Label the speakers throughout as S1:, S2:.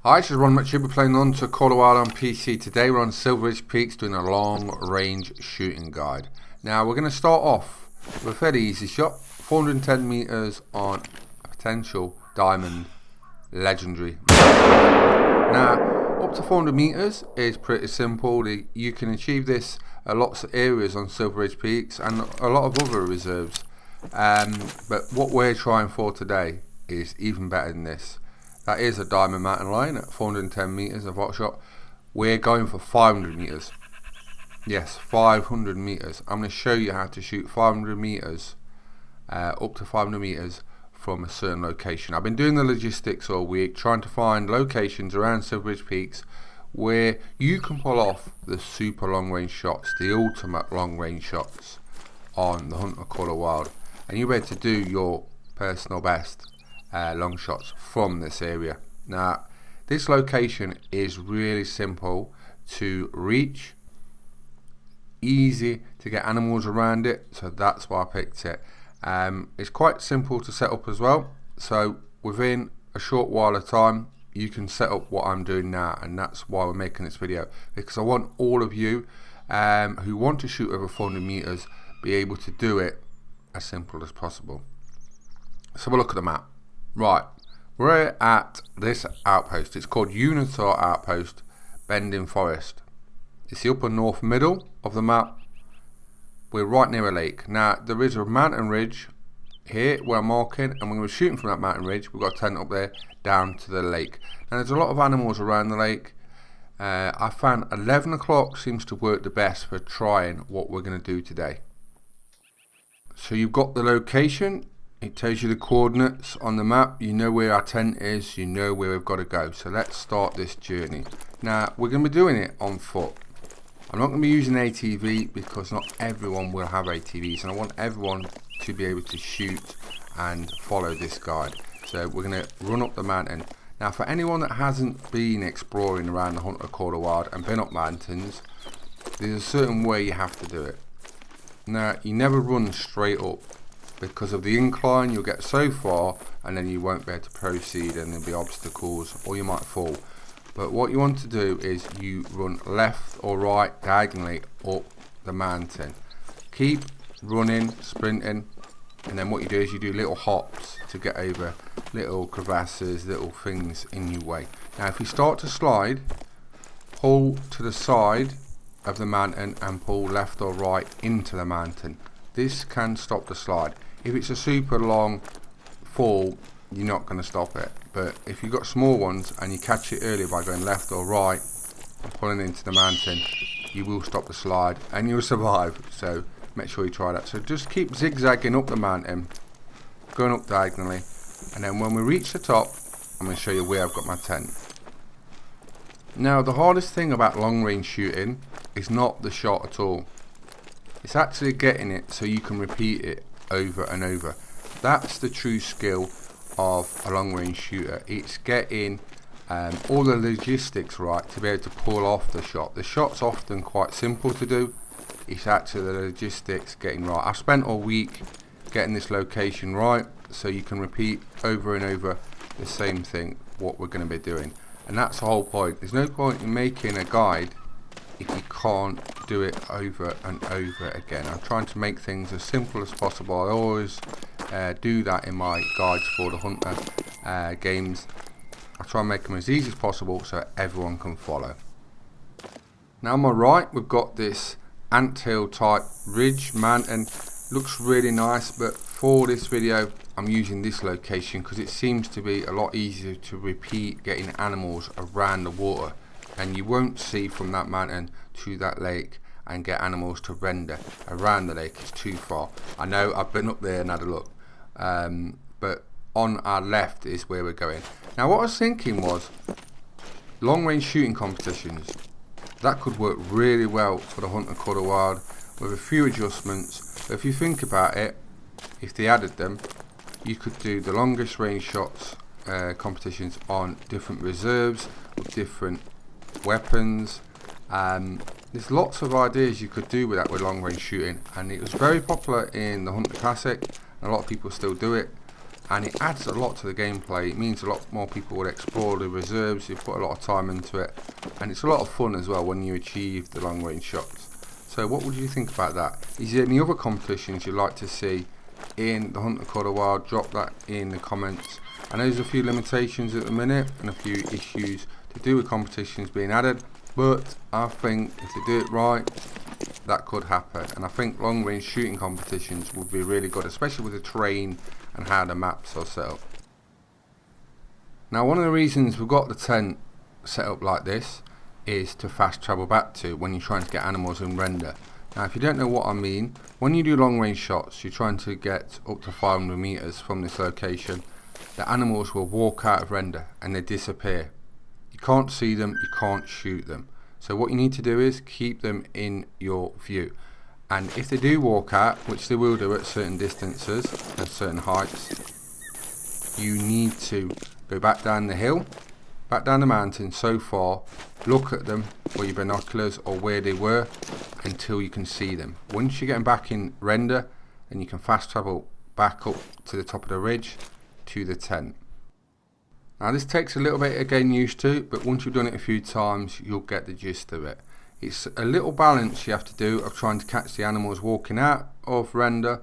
S1: Hi, this is Ron Mitchell. We're playing on to Call of Wild on PC. Today we're on Silver Ridge Peaks doing a long range shooting guide. Now we're going to start off with a fairly easy shot, 410 meters on a potential diamond legendary. Now up to 400 meters is pretty simple. You can achieve this at lots of areas on Silver Ridge Peaks and a lot of other reserves. But what we're trying for today is even better than this. That is a diamond mountain lion at 410 meters of hot shot. We're going for 500 meters. Yes, 500 meters. I'm going to show you how to shoot 500 meters, up to 500 meters from a certain location. I've been doing the logistics all week, trying to find locations around Silver Ridge Peaks where you can pull off the super long range shots, the ultimate long range shots on the Hunter Call of Wild, and you're ready to do your personal best long shots from this area. Now this location is really simple to reach, easy to get animals around it, so that's why I picked it. It's quite simple to set up as well, so within a short while of time you can set up what I'm doing now, and that's why we're making this video, because I want all of you who want to shoot over 400 meters be able to do it as simple as possible. Let's have a look at the map. Right, we're at this outpost. It's called Unitar Outpost, Bending Forest. It's the upper north middle of the map. We're right near a lake. Now there is a mountain ridge here where I'm marking, and when we're shooting from that mountain ridge, we've got a tent up there down to the lake. Now there's a lot of animals around the lake. I found 11 o'clock seems to work the best for trying what we're going to do today. So you've got the location. It tells you the coordinates on the map. You know where our tent is, you know where we've got to go. So let's start this journey. Now we're going to be doing it on foot. I'm not going to be using ATV because not everyone will have ATVs, and I want everyone to be able to shoot and follow this guide. So we're going to run up the mountain. Now for anyone that hasn't been exploring around the Hunter Call of Wild and been up mountains, there's a certain way you have to do it. Now you never run straight up, because of the incline. You'll get so far and then you won't be able to proceed, and there'll be obstacles or you might fall. But what you want to do is you run left or right diagonally up the mountain. Keep running, sprinting, and then what you do is you do little hops to get over little crevasses, little things in your way. Now if you start to slide, pull to the side of the mountain and pull left or right into the mountain. This can stop the slide. If it's a super long fall, you're not going to stop it. But if you've got small ones and you catch it earlier by going left or right and pulling into the mountain, you will stop the slide and you'll survive. So make sure you try that. So just keep zigzagging up the mountain, going up diagonally, and then when we reach the top, I'm going to show you where I've got my tent. Now the hardest thing about long range shooting is not the shot at all. It's actually getting it so you can repeat it over and over. That's the true skill of a long range shooter. It's getting all the logistics right to be able to pull off the shot. The shot's often quite simple to do. It's actually the logistics getting right. I've spent all week getting this location right so you can repeat over and over the same thing, what we're going to be doing. And that's the whole point. There's no point in making a guide if you can't do it over and over again. I'm trying to make things as simple as possible. I always do that in my guides for the Hunter games. I try and make them as easy as possible so everyone can follow. Now on my right we've got this anthill type ridge mountain. Looks really nice, but for this video I'm using this location because it seems to be a lot easier to repeat getting animals around the water. And you won't see from that mountain to that lake and get animals to render around the lake. It's too far. I know, I've been up there and had a look, but on our left is where we're going. Now what I was thinking was long range shooting competitions. That could work really well for the Hunter Call of Wild with a few adjustments. But if you think about it, if they added them, you could do the longest range shots competitions on different reserves with different weapons. There's lots of ideas you could do with that with long range shooting, and it was very popular in the Hunter Classic and a lot of people still do it. and it adds a lot to the gameplay. It means a lot more people will explore the reserves. You put a lot of time into it, and it's a lot of fun as well when you achieve the long range shots. So what would you think about that? Is there any other competitions you'd like to see in the Hunter Call of the Wild? Drop that in the comments. I know there's a few limitations at the minute and a few issues to do with competitions being added, but I think if they do it right, that could happen. And I think long range shooting competitions would be really good, especially with the terrain and how the maps are set up. Now, one of the reasons we've got the tent set up like this is to fast travel back to when you're trying to get animals in render. Now, if you don't know what I mean, when you do long range shots, you're trying to get up to 500 meters from this location. The animals will walk out of render and they disappear. You can't see them, you can't shoot them. So what you need to do is keep them in your view. And if they do walk out, which they will do at certain distances and certain heights, you need to go back down the hill, back down the mountain so far, look at them with your binoculars or where they were until you can see them. Once you're getting back in render, then you can fast travel back up to the top of the ridge to the tent. Now this takes a little bit of getting used to, but once you've done it a few times, you'll get the gist of it. It's a little balance you have to do of trying to catch the animals walking out of render,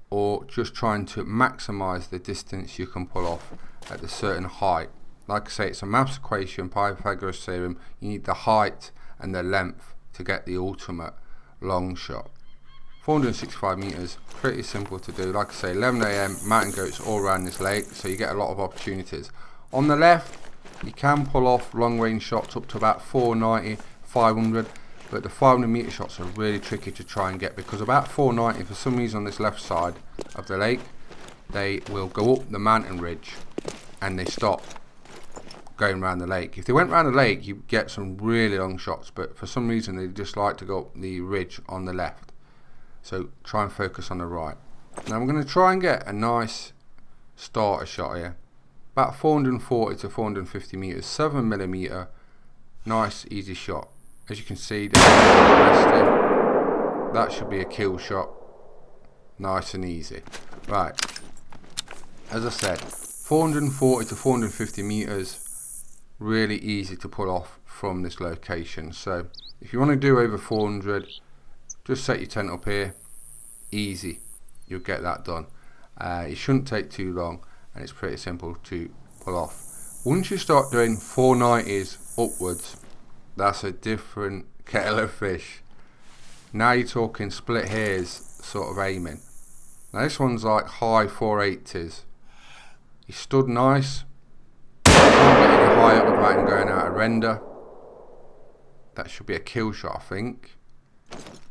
S1: or just trying to maximize the distance you can pull off at a certain height. Like I say, it's a maths equation, Pythagoras theorem. You need the height and the length to get the ultimate long shot. 465 meters, pretty simple to do. Like I say, 11 AM, mountain goats all around this lake, so you get a lot of opportunities. On the left, you can pull off long range shots up to about 490, 500, but the 500 meter shots are really tricky to try and get, because about 490, for some reason on this left side of the lake, they will go up the mountain ridge and they stop going around the lake. If they went around the lake, you get some really long shots, but for some reason they just like to go up the ridge on the left. So try and focus on the right. Now I'm going to try and get a nice starter shot here. About 440 to 450 meters, 7mm, nice easy shot. As you can see, that should be a kill shot, nice and easy. Right, as I said, 440 to 450 meters, really easy to pull off from this location. So if you want to do over 400, just set your tent up here, easy, you'll get that done. It shouldn't take too long, and it's pretty simple to pull off. Once you start doing 490s upwards, that's a different kettle of fish. Now you're talking split hairs sort of aiming. Now this one's like high 480s. He stood nice. Can't get any higher without him going out of render. That should be a kill shot, I think.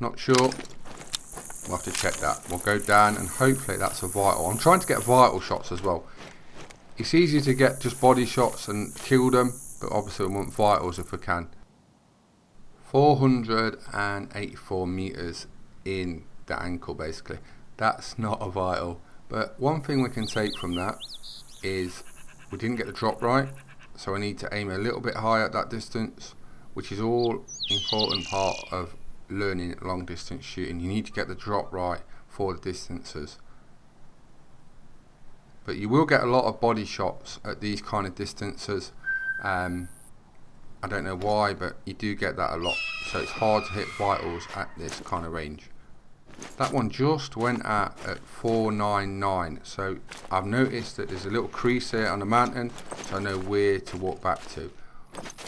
S1: Not sure. We'll have to check that. We'll go down and hopefully that's a vital. I'm trying to get vital shots as well. It's easy to get just body shots and kill them, but obviously we want vitals if we can. 484 meters in the ankle basically. That's not a vital, but one thing we can take from that is we didn't get the drop right, so I need to aim a little bit higher at that distance, which is all important part of learning long distance shooting. You need to get the drop right for the distances, but you will get a lot of body shots at these kind of distances. I don't know why, but you do get that a lot, so it's hard to hit vitals at this kind of range. That one just went out at 499, so I've noticed that there's a little crease here on the mountain, so I know where to walk back to.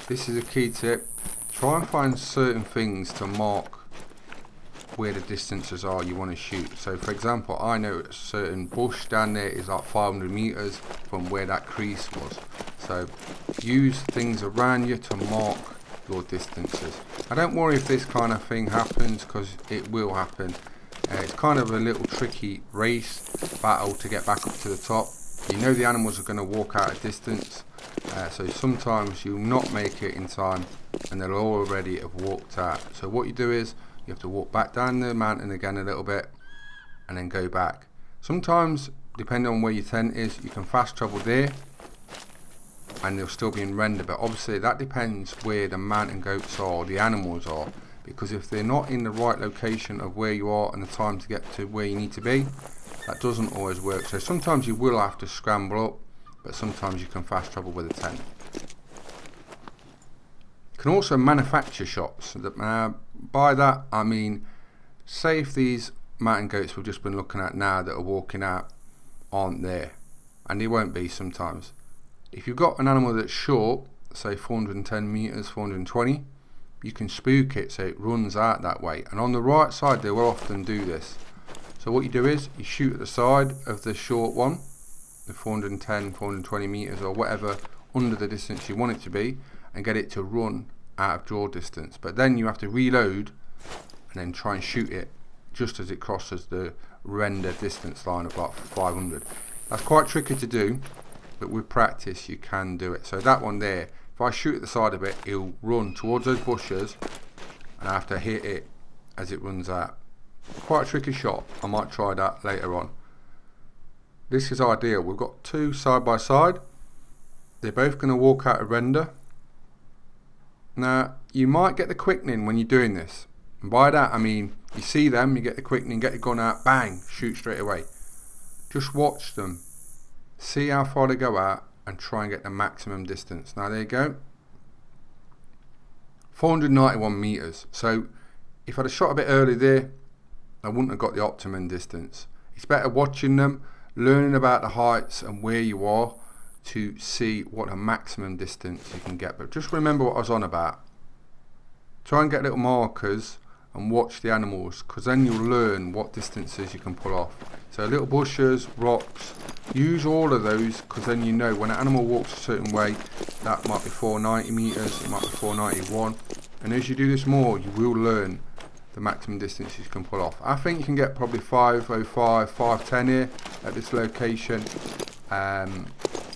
S1: This is a key tip. Try and find certain things to mark where the distances are you want to shoot. So for example, I know a certain bush down there is like 500 meters from where that crease was. So use things around you to mark your distances. I don't worry if this kind of thing happens, because it will happen. It's kind of a little tricky race battle to get back up to the top. You know the animals are going to walk out a distance, so sometimes you'll not make it in time and they'll already have walked out. So what you do is you have to walk back down the mountain again a little bit and then go back. Sometimes, depending on where your tent is, you can fast travel there and they'll still be in render, but obviously that depends where the mountain goats are, the animals are, because if they're not in the right location of where you are and the time to get to where you need to be, that doesn't always work. So sometimes you will have to scramble up, but sometimes you can fast travel with a tent. You can also manufacture shots. By that I mean, say if these mountain goats we've just been looking at now that are walking out aren't there, and they won't be sometimes. If you've got an animal that's short, say 410 meters, 420, you can spook it so it runs out that way. And on the right side they will often do this. So what you do is you shoot at the side of the short one, the 410, 420 meters or whatever under the distance you want it to be, and get it to run out of draw distance. But then you have to reload and then try and shoot it just as it crosses the render distance line of like 500. That's quite tricky to do, but with practice you can do it. So that one there, if I shoot at the side of it, it'll run towards those bushes and I have to hit it as it runs out. Quite a tricky shot. I might try that later on. This is ideal. We've got two side by side. They're both going to walk out of render. Now you might get the quickening when you're doing this, and by that I mean you see them, you get the quickening, get your gun out, bang, shoot straight away. Just watch them, see how far they go out and try and get the maximum distance. Now there you go, 491 meters. So if I'd have shot a bit early there, I wouldn't have got the optimum distance. It's better watching them, learning about the heights and where you are to see what a maximum distance you can get. But just remember what I was on about. Try and get little markers and watch the animals, because then you'll learn what distances you can pull off. So little bushes, rocks, use all of those, because then you know when an animal walks a certain way, that might be 490 meters, it might be 491, and as you do this more you will learn the maximum distance you can pull off. I think you can get probably 505, 510 here at this location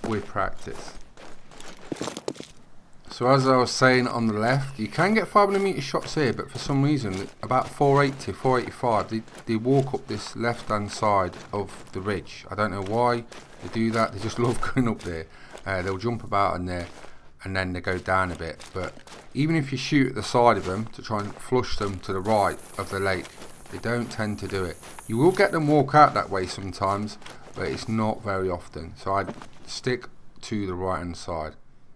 S1: with practice. So as I was saying on the left, you can get 500 meter shots here, but for some reason about 480, 485 they walk up this left hand side of the ridge. I don't know why they do that, they just love going up there. They'll jump about in there and then they go down a bit, but even if you shoot at the side of them to try and flush them to the right of the lake, they don't tend to do it. You will get them walk out that way sometimes, but it's not very often, so I'd stick to the right hand side.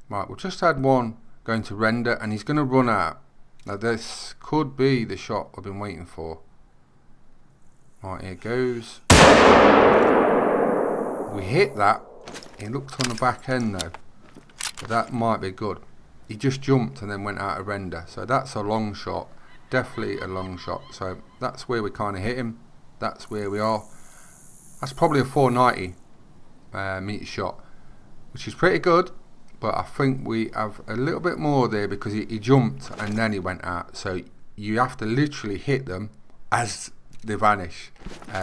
S1: Right, we've just had one going to render and he's going to run out. Now this could be the shot I've been waiting for. Right, here goes. We hit that. He looked on the back end though, but that might be good. He just jumped and then went out of render, so that's a long shot, definitely a long shot. So that's where we kind of hit him, that's where we are. That's probably a 490 meter shot, which is pretty good, but I think we have a little bit more there because he jumped and then he went out. So you have to literally hit them as they vanish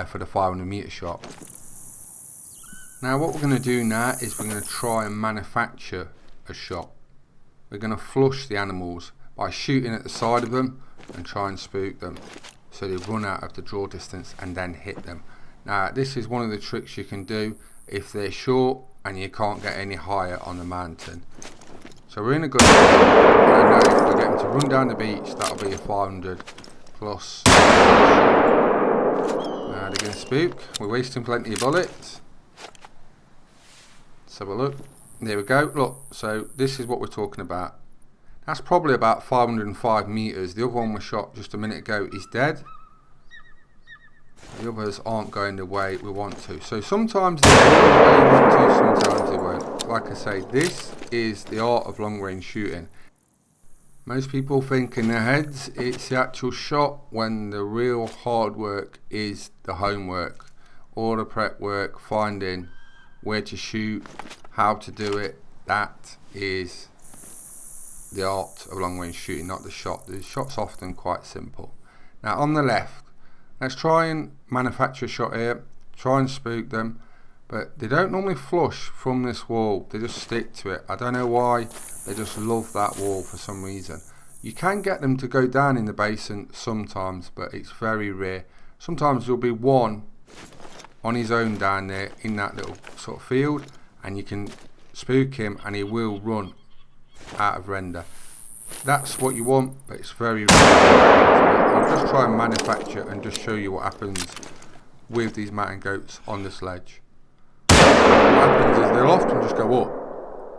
S1: for the 500 meter shot. Now what we're going to do now is we're going to try and manufacture a shot. We're going to flush the animals by shooting at the side of them and try and spook them so they run out of the draw distance and then hit them. Now this is one of the tricks you can do if they're short and you can't get any higher on the mountain. So we're in a good spot, and I know if we get them to run down the beach, that'll be a 500 plus. Now they're going to spook, we're wasting plenty of bullets. Let's have a look. There we go, look, so this is what we're talking about. That's probably about 505 meters. The other one we shot just a minute ago is dead. The others aren't going the way we want to. So sometimes they will go the way you want to, sometimes they won't. Like I say, this is the art of long range shooting. Most people think in their heads it's the actual shot, when the real hard work is the homework. All the prep work, finding where to shoot, how to do it. That is the art of long range shooting, not the shot. The shot's often quite simple. Now on the left, let's try and manufacture a shot here, try and spook them, but they don't normally flush from this wall, they just stick to it. I don't know why, they just love that wall for some reason. You can get them to go down in the basin sometimes, but it's very rare. Sometimes there'll be one on his own down there in that little sort of field, and you can spook him and he will run out of render. That's what you want, but it's very rare. I'll just try and manufacture and just show you what happens with these mountain goats on the sledge. What happens is they'll often just go up,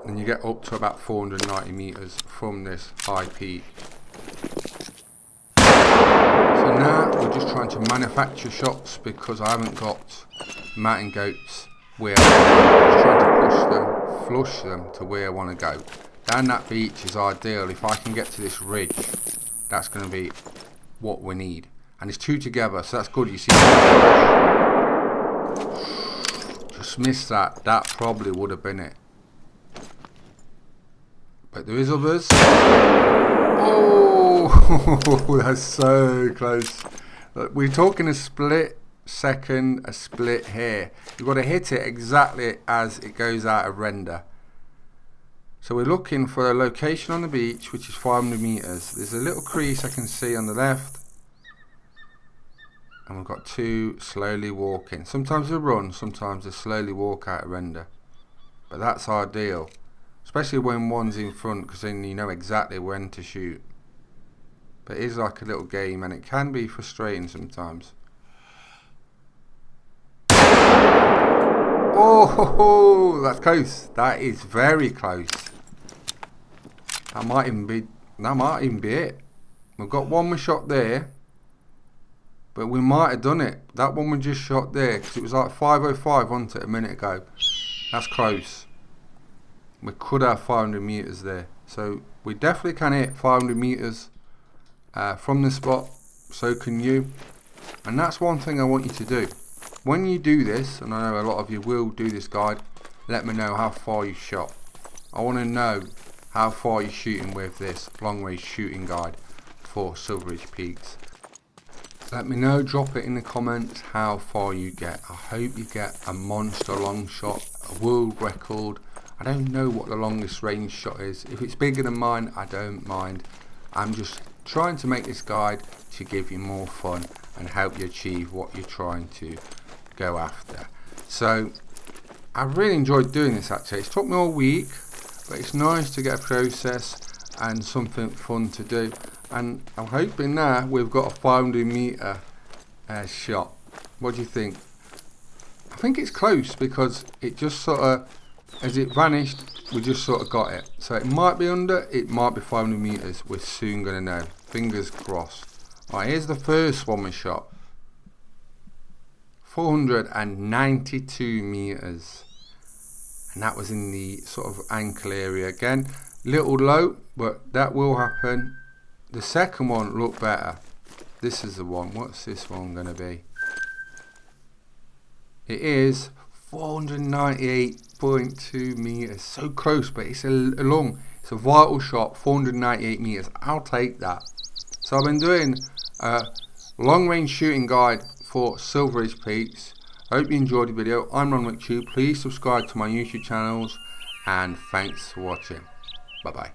S1: and you get up to about 490 meters from this high peak. So now we're just trying to manufacture shots because I haven't got mountain goats where I'm just trying to push them, flush them to where I want to go. Down that beach is ideal. If I can get to this ridge, that's going to be what we need. And it's two together, so that's good. You see, just missed that. That probably would have been it. But there is others. Oh, that's so close. Look, we're talking a split second, a split here. You've got to hit it exactly as it goes out of render. So we're looking for a location on the beach which is 500 meters. There's a little crease I can see on the left, and we've got two slowly walking. Sometimes they run, sometimes they slowly walk out of render, but that's ideal, especially when one's in front, because then you know exactly when to shoot. But it is like a little game, and it can be frustrating sometimes. Oh, that's close. That is very close. That might even be it. We've got one more shot there, but we might have done it. That one we just shot there, because it was like 505, wasn't it, a minute ago? That's close. We could have 500 meters there, so we definitely can hit 500 meters from this spot. So can you. And that's one thing I want you to do. When you do this, and I know a lot of you will do this guide, let me know how far you shot. I want to know how far you're shooting with this long range shooting guide for Silveridge Peaks. Let me know, drop it in the comments how far you get. I hope you get a monster long shot, a world record. I don't know what the longest range shot is. If it's bigger than mine, I don't mind. I'm just trying to make this guide to give you more fun and help you achieve what you're trying to go after. So I really enjoyed doing this actually. It's took me all week, but it's nice to get a process and something fun to do. And I'm hoping now we've got a 500 meter shot. What do you think? I think it's close, because it just sort of, as it vanished, we just sort of got it. So it might be under, it might be 500 meters. We're soon going to know. Fingers crossed. Alright, here's the first one we shot. 492 meters. And that was in the sort of ankle area again. Little low, but that will happen. The second one looked better. This is the one. What's this one going to be? It is 498.2 meters. So close, but it's it's a vital shot. 498 meters. I'll take that. So I've been doing a long range shooting guide for Silveridge Peaks. I hope you enjoyed the video. I'm Ron McTube. Please subscribe to my YouTube channels, and thanks for watching. Bye bye.